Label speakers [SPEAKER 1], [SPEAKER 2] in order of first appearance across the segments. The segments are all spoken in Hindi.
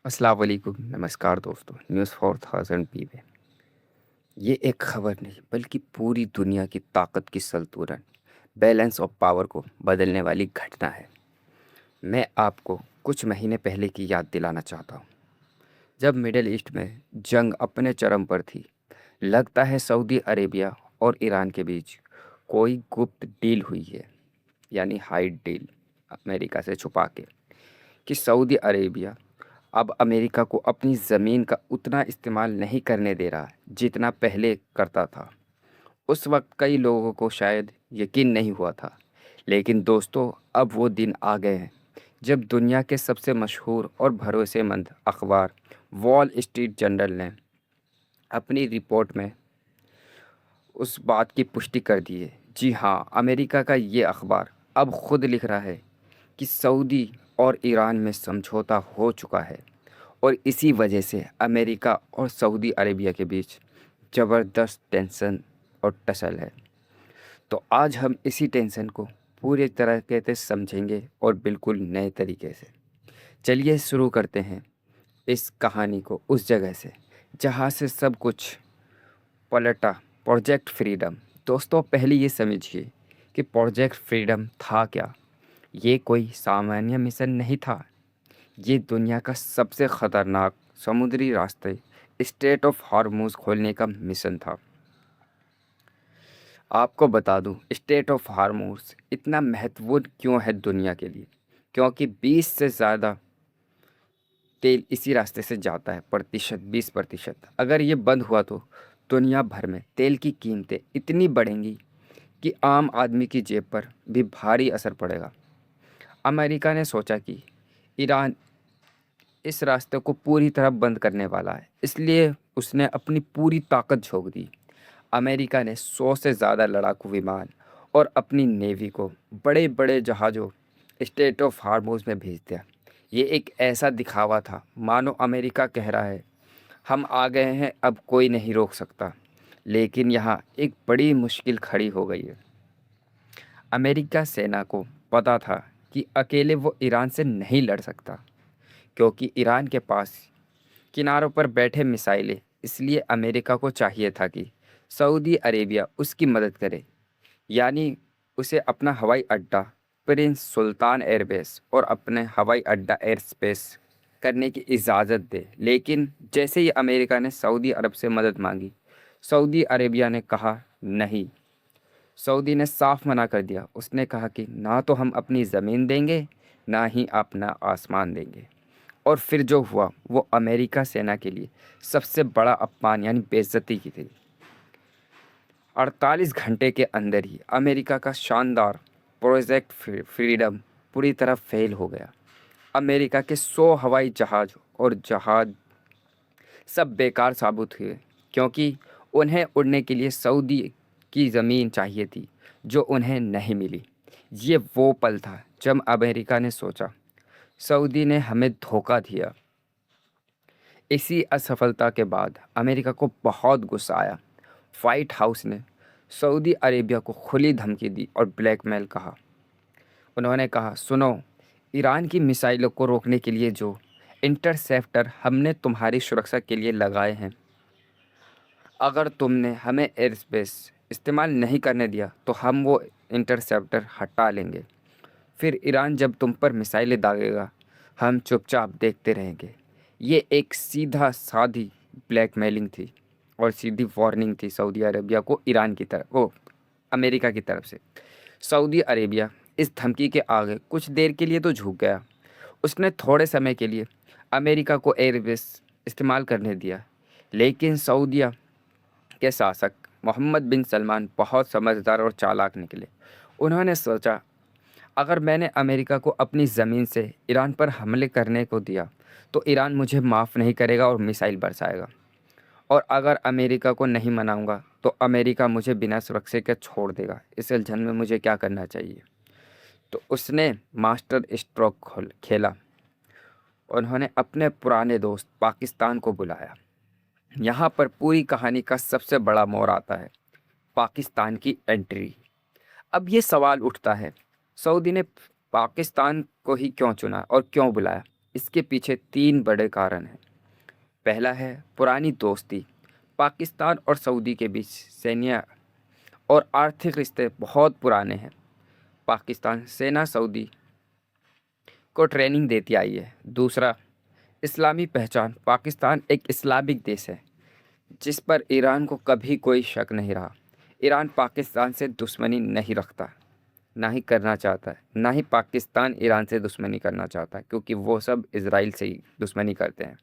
[SPEAKER 1] अस्सलाम वालेकुम, नमस्कार दोस्तों। न्यूज़ 4000 पीवे। ये एक खबर नहीं बल्कि पूरी दुनिया की ताकत की संतुलन, बैलेंस और पावर को बदलने वाली घटना है। मैं आपको कुछ महीने पहले की याद दिलाना चाहता हूँ, जब मिडिल ईस्ट में जंग अपने चरम पर थी। लगता है सऊदी अरेबिया और ईरान के बीच कोई गुप्त डील हुई है, यानी हाइड डील, अमेरिका से छुपा के, कि सऊदी अरेबिया अब अमेरिका को अपनी ज़मीन का उतना इस्तेमाल नहीं करने दे रहा जितना पहले करता था। उस वक्त कई लोगों को शायद यकीन नहीं हुआ था, लेकिन दोस्तों अब वो दिन आ गए हैं जब दुनिया के सबसे मशहूर और भरोसेमंद अखबार वॉल स्ट्रीट जर्नल ने अपनी रिपोर्ट में उस बात की पुष्टि कर दी है। जी हाँ, अमेरिका का ये अखबार अब खुद लिख रहा है कि सऊदी और ईरान में समझौता हो चुका है और इसी वजह से अमेरिका और सऊदी अरेबिया के बीच ज़बरदस्त टेंशन और टसल है। तो आज हम इसी टेंशन को पूरे तरीके से समझेंगे और बिल्कुल नए तरीके से। चलिए शुरू करते हैं इस कहानी को उस जगह से जहाँ से सब कुछ पलटा, प्रोजेक्ट फ्रीडम। दोस्तों, पहले ये समझिए कि प्रोजेक्ट फ्रीडम था क्या। ये कोई सामान्य मिशन नहीं था। ये दुनिया का सबसे खतरनाक समुद्री रास्ते स्ट्रेट ऑफ हॉर्मुज़ खोलने का मिशन था। आपको बता दूं, स्ट्रेट ऑफ हॉर्मुज़ इतना महत्वपूर्ण क्यों है दुनिया के लिए, क्योंकि 20 से ज़्यादा तेल इसी रास्ते से जाता है, प्रतिशत 20%। अगर ये बंद हुआ तो दुनिया भर में तेल की कीमतें इतनी बढ़ेंगी कि आम आदमी की जेब पर भी भारी असर पड़ेगा। अमेरिका ने सोचा कि ईरान इस रास्ते को पूरी तरह बंद करने वाला है, इसलिए उसने अपनी पूरी ताकत झोंक दी। अमेरिका ने 100 से ज़्यादा लड़ाकू विमान और अपनी नेवी को बड़े बड़े जहाज़ों स्ट्रेट ऑफ हार्मोज में भेज दिया। ये एक ऐसा दिखावा था मानो अमेरिका कह रहा है, हम आ गए हैं, अब कोई नहीं रोक सकता। लेकिन यहाँ एक बड़ी मुश्किल खड़ी हो गई है। अमेरिका सेना को पता था कि अकेले वो ईरान से नहीं लड़ सकता, क्योंकि ईरान के पास किनारों पर बैठे मिसाइलें। इसलिए अमेरिका को चाहिए था कि सऊदी अरेबिया उसकी मदद करे, यानी उसे अपना हवाई अड्डा प्रिंस सुल्तान एयरबेस और अपने हवाई अड्डा एयर स्पेस करने की इजाज़त दे। लेकिन जैसे ही अमेरिका ने सऊदी अरब से मदद मांगी, सऊदी अरेबिया ने कहा नहीं। सऊदी ने साफ मना कर दिया। उसने कहा कि ना तो हम अपनी ज़मीन देंगे, ना ही अपना आसमान देंगे। और फिर जो हुआ वो अमेरिका सेना के लिए सबसे बड़ा अपमान यानी बेइज्जती की थी। 48 घंटे के अंदर ही अमेरिका का शानदार प्रोजेक्ट फ्रीडम पूरी तरह फेल हो गया। अमेरिका के 100 हवाई जहाज और जहाज सब बेकार साबित हुए, क्योंकि उन्हें उड़ने के लिए सऊदी की ज़मीन चाहिए थी, जो उन्हें नहीं मिली। ये वो पल था जब अमेरिका ने सोचा, सऊदी ने हमें धोखा दिया। इसी असफलता के बाद अमेरिका को बहुत गुस्सा आया। व्हाइट हाउस ने सऊदी अरेबिया को खुली धमकी दी और ब्लैकमेल कहा। उन्होंने कहा, सुनो, ईरान की मिसाइलों को रोकने के लिए जो इंटरसेप्टर हमने तुम्हारी सुरक्षा के लिए लगाए हैं, अगर तुमने हमें एयर स्पेस इस्तेमाल नहीं करने दिया तो हम वो इंटरसेप्टर हटा लेंगे। फिर ईरान जब तुम पर मिसाइलें दागेगा, हम चुपचाप देखते रहेंगे। ये एक सीधा सादी ब्लैकमेलिंग थी और सीधी वार्निंग थी सऊदी अरेबिया को ईरान की तरफ, ओ अमेरिका की तरफ से। सऊदी अरेबिया इस धमकी के आगे कुछ देर के लिए तो झुक गया। उसने थोड़े समय के लिए अमेरिका को एयरबेस इस्तेमाल करने दिया, लेकिन सऊदीया के शासक मोहम्मद बिन सलमान बहुत समझदार और चालाक निकले। उन्होंने सोचा, अगर मैंने अमेरिका को अपनी ज़मीन से ईरान पर हमले करने को दिया तो ईरान मुझे माफ़ नहीं करेगा और मिसाइल बरसाएगा, और अगर अमेरिका को नहीं मनाऊंगा तो अमेरिका मुझे बिना सुरक्षा के छोड़ देगा। इस उलझन में मुझे क्या करना चाहिए? तो उसने मास्टर स्ट्रोक खेला। उन्होंने अपने पुराने दोस्त पाकिस्तान को बुलाया। यहाँ पर पूरी कहानी का सबसे बड़ा मोड़ आता है, पाकिस्तान की एंट्री। अब ये सवाल उठता है, सऊदी ने पाकिस्तान को ही क्यों चुना और क्यों बुलाया? इसके पीछे 3 बड़े कारण हैं। पहला है पुरानी दोस्ती। पाकिस्तान और सऊदी के बीच सैन्य और आर्थिक रिश्ते बहुत पुराने हैं। पाकिस्तान सेना सऊदी को ट्रेनिंग देती आई है। दूसरा, इस्लामी पहचान। पाकिस्तान एक इस्लामिक देश है जिस पर ईरान को कभी कोई शक नहीं रहा। ईरान पाकिस्तान से दुश्मनी नहीं रखता, ना ही करना चाहता है। ना ही पाकिस्तान ईरान से दुश्मनी करना चाहता है, क्योंकि वो सब इजराइल से ही दुश्मनी करते हैं।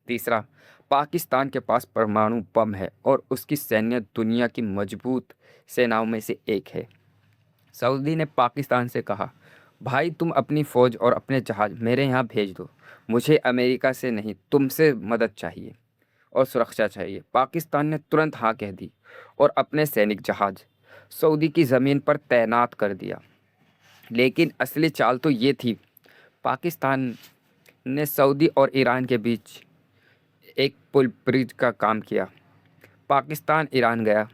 [SPEAKER 1] तीसरा, पाकिस्तान के पास परमाणु बम है और उसकी सैन्य दुनिया की मजबूत सेनाओं में से एक है। सऊदी ने पाकिस्तान से कहा, भाई तुम अपनी फ़ौज और अपने जहाज़ मेरे यहाँ भेज दो। मुझे अमेरिका से नहीं, तुमसे मदद चाहिए और सुरक्षा चाहिए। पाकिस्तान ने तुरंत हाँ कह दी और अपने सैनिक जहाज़ सऊदी की ज़मीन पर तैनात कर दिया। लेकिन असली चाल तो ये थी, पाकिस्तान ने सऊदी और ईरान के बीच एक पुल ब्रिज का काम किया। पाकिस्तान ईरान गया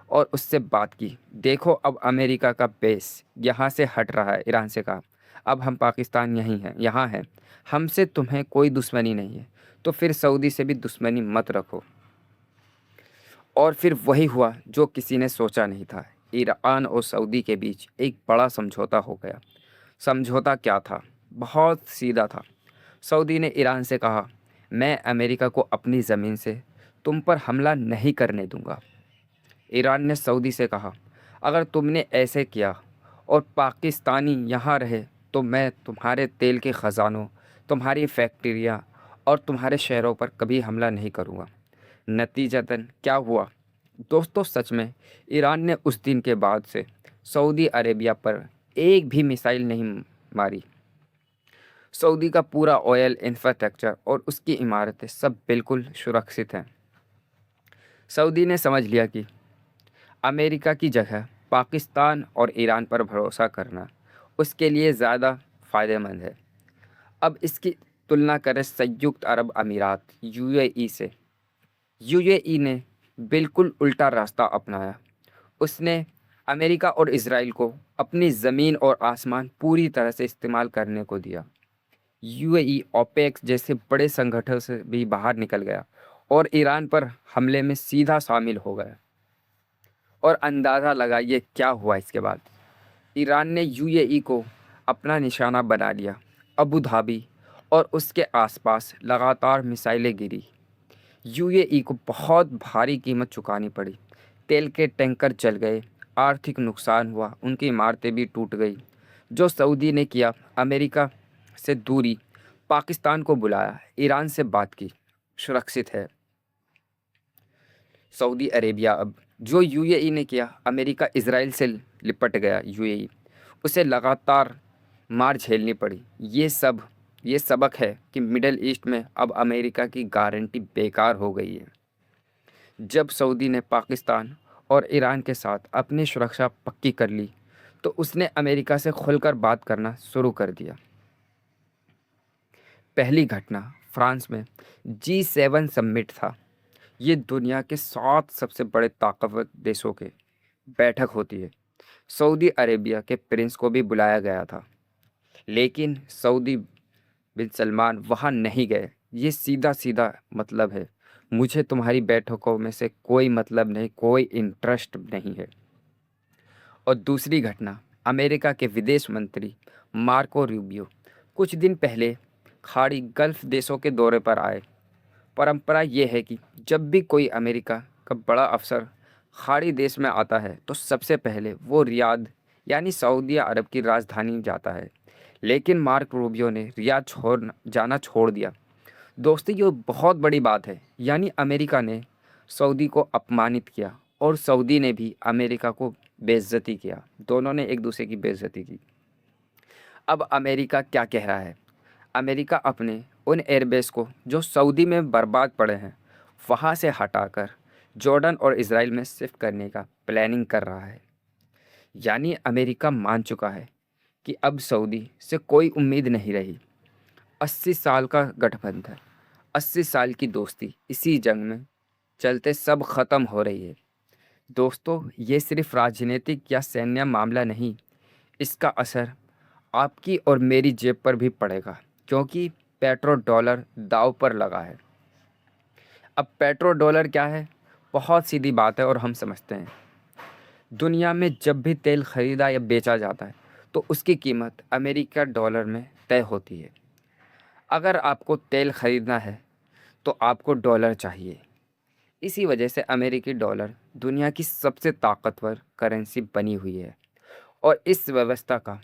[SPEAKER 1] और उससे बात की। देखो अब अमेरिका का बेस यहाँ से हट रहा है। ईरान से कहा, अब हम पाकिस्तान यहीं हैं, यहाँ हैं, हमसे तुम्हें कोई दुश्मनी नहीं है, तो फिर सऊदी से भी दुश्मनी मत रखो। और फिर वही हुआ जो किसी ने सोचा नहीं था। ईरान और सऊदी के बीच एक बड़ा समझौता हो गया। समझौता क्या था? बहुत सीधा था। सऊदी ने ईरान से कहा, मैं अमेरिका को अपनी ज़मीन से तुम पर हमला नहीं करने दूंगा। ईरान ने सऊदी से कहा, अगर तुमने ऐसे किया और पाकिस्तानी यहाँ रहे तो मैं तुम्हारे तेल के ख़जानों, तुम्हारी फैक्ट्रियाँ और तुम्हारे शहरों पर कभी हमला नहीं करूँगा। नतीजतन क्या हुआ? दोस्तों, सच में ईरान ने उस दिन के बाद से सऊदी अरेबिया पर एक भी मिसाइल नहीं मारी। सऊदी का पूरा ऑयल इंफ्रास्ट्रक्चर और उसकी इमारतें सब बिल्कुल सुरक्षित हैं। सऊदी ने समझ लिया कि अमेरिका की जगह पाकिस्तान और ईरान पर भरोसा करना उसके लिए ज़्यादा फ़ायदेमंद है। अब इसकी तुलना करें संयुक्त अरब अमीरात यूएई से। यूएई ने बिल्कुल उल्टा रास्ता अपनाया। उसने अमेरिका और इज़राइल को अपनी ज़मीन और आसमान पूरी तरह से इस्तेमाल करने को दिया। यूएई ओपेक जैसे बड़े संगठन से भी बाहर निकल गया और ईरान पर हमले में सीधा शामिल हो गया। और अंदाज़ा लगाइए क्या हुआ इसके बाद। ईरान ने यूएई को अपना निशाना बना लिया। अबू धाबी और उसके आसपास लगातार मिसाइलें गिरी। यूएई को बहुत भारी कीमत चुकानी पड़ी। तेल के टैंकर जल गए, आर्थिक नुकसान हुआ, उनकी इमारतें भी टूट गई। जो सऊदी ने किया, अमेरिका से दूरी, पाकिस्तान को बुलाया, ईरान से बात की, सुरक्षित है सऊदी अरेबिया अब। जो यूएई ने किया, अमेरिका इज़राइल से लिपट गया यूएई, उसे लगातार मार झेलनी पड़ी। ये सबक है कि मिडल ईस्ट में अब अमेरिका की गारंटी बेकार हो गई है। जब सऊदी ने पाकिस्तान और ईरान के साथ अपनी सुरक्षा पक्की कर ली तो उसने अमेरिका से खुलकर बात करना शुरू कर दिया। पहली घटना फ्रांस में G7 समिट था। ये दुनिया के 7 सबसे बड़े ताकतवर देशों के बैठक होती है। सऊदी अरेबिया के प्रिंस को भी बुलाया गया था, लेकिन सऊदी बिन सलमान वहाँ नहीं गए। ये सीधा सीधा मतलब है, मुझे तुम्हारी बैठकों में से कोई मतलब नहीं, कोई इंटरेस्ट नहीं है। और दूसरी घटना, अमेरिका के विदेश मंत्री मार्को रूबियो कुछ दिन पहले खाड़ी गल्फ देशों के दौरे पर आए। परंपरा ये है कि जब भी कोई अमेरिका का बड़ा अफसर खाड़ी देश में आता है तो सबसे पहले वो रियाद यानी सऊदी अरब की राजधानी जाता है। लेकिन मार्क रूबियो ने रियाद जाना छोड़ दिया। दोस्तों, ये बहुत बड़ी बात है। यानी अमेरिका ने सऊदी को अपमानित किया और सऊदी ने भी अमेरिका को बेइज्जती किया। दोनों ने एक दूसरे की बेइज्जती की। अब अमेरिका क्या कह रहा है? अमेरिका अपने उन एयरबेस को जो सऊदी में बर्बाद पड़े हैं वहाँ से हटाकर जॉर्डन और इज़राइल में शिफ्ट करने का प्लानिंग कर रहा है। यानी अमेरिका मान चुका है कि अब सऊदी से कोई उम्मीद नहीं रही। 80 साल का गठबंधन, 80 साल की दोस्ती इसी जंग में चलते सब ख़त्म हो रही है। दोस्तों, ये सिर्फ राजनीतिक या सैन्य मामला नहीं, इसका असर आपकी और मेरी जेब पर भी पड़ेगा। क्योंकि पेट्रो डॉलर दांव पर लगा है। अब पेट्रो डॉलर क्या है? बहुत सीधी बात है और हम समझते हैं। दुनिया में जब भी तेल खरीदा या बेचा जाता है तो उसकी कीमत अमेरिका डॉलर में तय होती है। अगर आपको तेल खरीदना है तो आपको डॉलर चाहिए। इसी वजह से अमेरिकी डॉलर दुनिया की सबसे ताकतवर करेंसी बनी हुई है और इस व्यवस्था का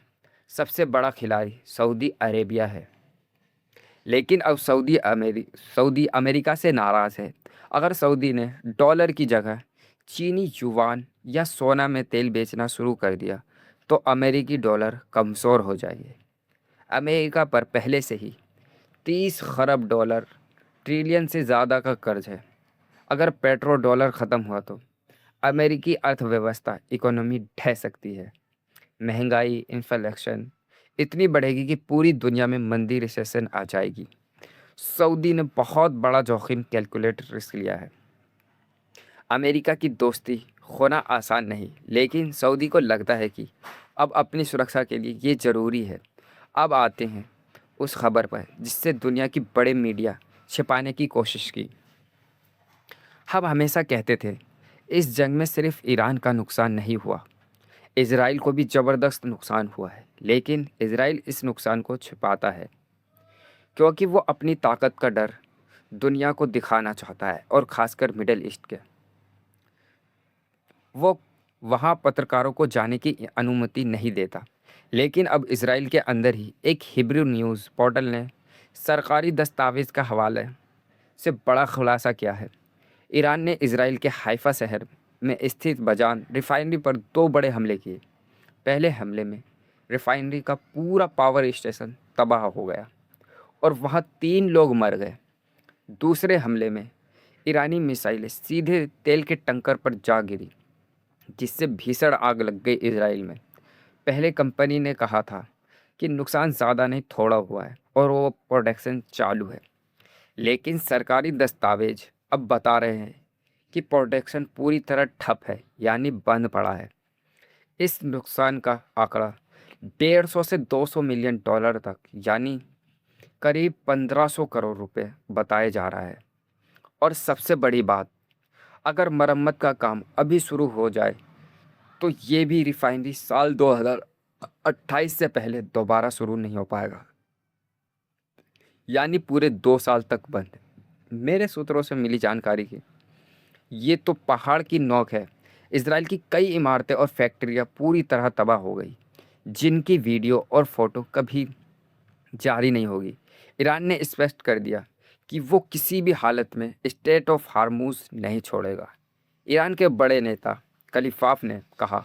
[SPEAKER 1] सबसे बड़ा खिलाड़ी सऊदी अरेबिया है। लेकिन अब सऊदी अमेरिका से नाराज़ है। अगर सऊदी ने डॉलर की जगह चीनी युवान या सोना में तेल बेचना शुरू कर दिया तो अमेरिकी डॉलर कमज़ोर हो जाएंगे। अमेरिका पर पहले से ही 30 खरब डॉलर, ट्रिलियन से ज़्यादा का कर्ज है। अगर पेट्रो डॉलर ख़त्म हुआ तो अमेरिकी अर्थव्यवस्था इकोनॉमी ढह सकती है। महंगाई, इन्फ्लेशन इतनी बढ़ेगी कि पूरी दुनिया में मंदी, रिसेशन आ जाएगी। सऊदी ने बहुत बड़ा जोखिम कैलकुलेट रिस्क लिया है। अमेरिका की दोस्ती खोना आसान नहीं, लेकिन सऊदी को लगता है कि अब अपनी सुरक्षा के लिए ये ज़रूरी है। अब आते हैं उस खबर पर जिससे दुनिया की बड़े मीडिया छिपाने की कोशिश की। हम हमेशा कहते थे इस जंग में सिर्फ ईरान का नुकसान नहीं हुआ, इज़राइल को भी ज़बरदस्त नुकसान हुआ है। लेकिन इज़राइल इस नुकसान को छिपाता है क्योंकि वो अपनी ताकत का डर दुनिया को दिखाना चाहता है और ख़ासकर मिडिल ईस्ट के। वो वहाँ पत्रकारों को जाने की अनुमति नहीं देता। लेकिन अब इज़राइल के अंदर ही एक हिब्रू न्यूज़ पोर्टल ने सरकारी दस्तावेज़ का हवाले से बड़ा खुलासा किया है। ईरान ने इज़राइल के हाइफा शहर में स्थित बजान रिफाइनरी पर 2 बड़े हमले किए। पहले हमले में रिफाइनरी का पूरा पावर स्टेशन तबाह हो गया और वहाँ 3 लोग मर गए। दूसरे हमले में ईरानी मिसाइलें सीधे तेल के टंकर पर जा गिरी, जिससे भीषण आग लग गई इजराइल में। पहले कंपनी ने कहा था कि नुकसान ज़्यादा नहीं, थोड़ा हुआ है और वो प्रोडक्शन चालू है। लेकिन सरकारी दस्तावेज अब बता रहे हैं कि प्रोडक्शन पूरी तरह ठप है, यानी बंद पड़ा है। इस नुकसान का आंकड़ा 150 से 200 मिलियन डॉलर तक, यानी करीब 1500 करोड़ रुपए बताया जा रहा है। और सबसे बड़ी बात, अगर मरम्मत का काम अभी शुरू हो जाए तो ये भी रिफाइनरी साल 2028 से पहले दोबारा शुरू नहीं हो पाएगा, यानी पूरे 2 साल तक बंद। मेरे सूत्रों से मिली जानकारी की ये तो पहाड़ की नोक है। इसराइल की कई इमारतें और फैक्ट्रियां पूरी तरह तबाह हो गई, जिनकी वीडियो और फोटो कभी जारी नहीं होगी। ईरान ने स्पष्ट कर दिया कि वो किसी भी हालत में स्टेट ऑफ हार्मूज नहीं छोड़ेगा। ईरान के बड़े नेता खलीफाफ ने कहा,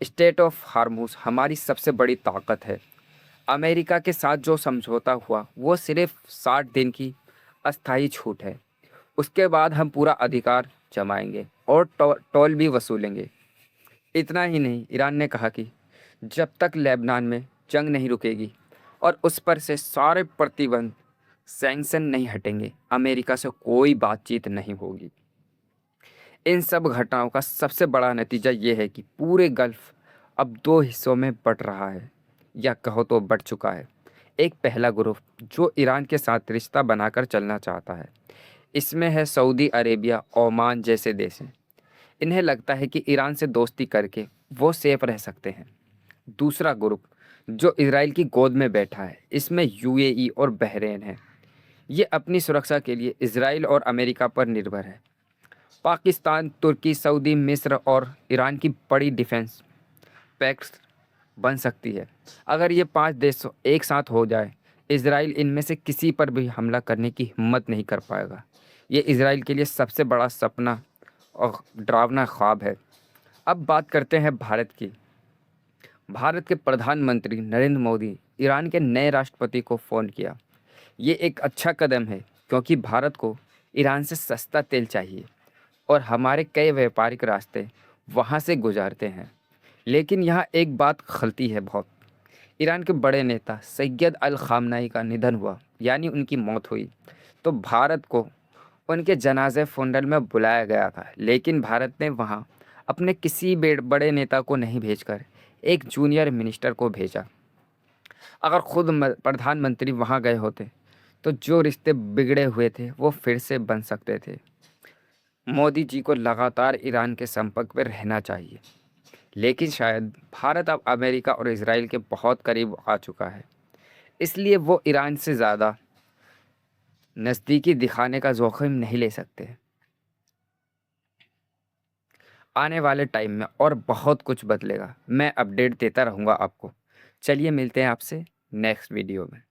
[SPEAKER 1] स्टेट ऑफ हार्मूज हमारी सबसे बड़ी ताकत है। अमेरिका के साथ जो समझौता हुआ वो सिर्फ 60 दिन की अस्थायी छूट है। उसके बाद हम पूरा अधिकार जमाएंगे और टोल भी वसूलेंगे। इतना ही नहीं, ईरान ने कहा कि जब तक लेबनान में जंग नहीं रुकेगी और उस पर से सारे प्रतिबंध, सैंक्शन नहीं हटेंगे, अमेरिका से कोई बातचीत नहीं होगी। इन सब घटनाओं का सबसे बड़ा नतीजा ये है कि पूरे गल्फ अब 2 हिस्सों में बट रहा है, या कहो तो बट चुका है। एक पहला ग्रुप जो ईरान के साथ रिश्ता बनाकर चलना चाहता है। इसमें है सऊदी अरेबिया, ओमान जैसे देश हैं। इन्हें लगता है कि ईरान से दोस्ती करके वो सेफ रह सकते हैं। दूसरा ग्रुप जो इजराइल की गोद में बैठा है, इसमें यूएई और बहरीन है। ये अपनी सुरक्षा के लिए इजराइल और अमेरिका पर निर्भर है। पाकिस्तान, तुर्की, सऊदी, मिस्र और ईरान की बड़ी डिफेंस पैक्ट बन सकती है। अगर ये 5 देश एक साथ हो जाए, इजराइल इनमें से किसी पर भी हमला करने की हिम्मत नहीं कर पाएगा। ये इजराइल के लिए सबसे बड़ा सपना और डरावना ख्वाब है। अब बात करते हैं भारत की। भारत के प्रधानमंत्री नरेंद्र मोदी ईरान के नए राष्ट्रपति को फ़ोन किया। ये एक अच्छा कदम है क्योंकि भारत को ईरान से सस्ता तेल चाहिए और हमारे कई व्यापारिक रास्ते वहाँ से गुजारते हैं। लेकिन यहाँ एक बात खलती है बहुत। ईरान के बड़े नेता सैयद अल खामनाई का निधन हुआ, यानी उनकी मौत हुई, तो भारत को उनके जनाजे फुनरल में बुलाया गया था। लेकिन भारत ने वहाँ अपने किसी बड़े नेता को नहीं भेजकर एक जूनियर मिनिस्टर को भेजा। अगर खुद प्रधानमंत्री वहाँ गए होते तो जो रिश्ते बिगड़े हुए थे वो फिर से बन सकते थे। मोदी जी को लगातार ईरान के संपर्क में रहना चाहिए, लेकिन शायद भारत अब अमेरिका और इसराइल के बहुत करीब आ चुका है, इसलिए वो ईरान से ज़्यादा नज़दीकी दिखाने का जोखिम नहीं ले सकते। आने वाले टाइम में और बहुत कुछ बदलेगा, मैं अपडेट देता रहूँगा आपको। चलिए मिलते हैं आपसे नेक्स्ट वीडियो में।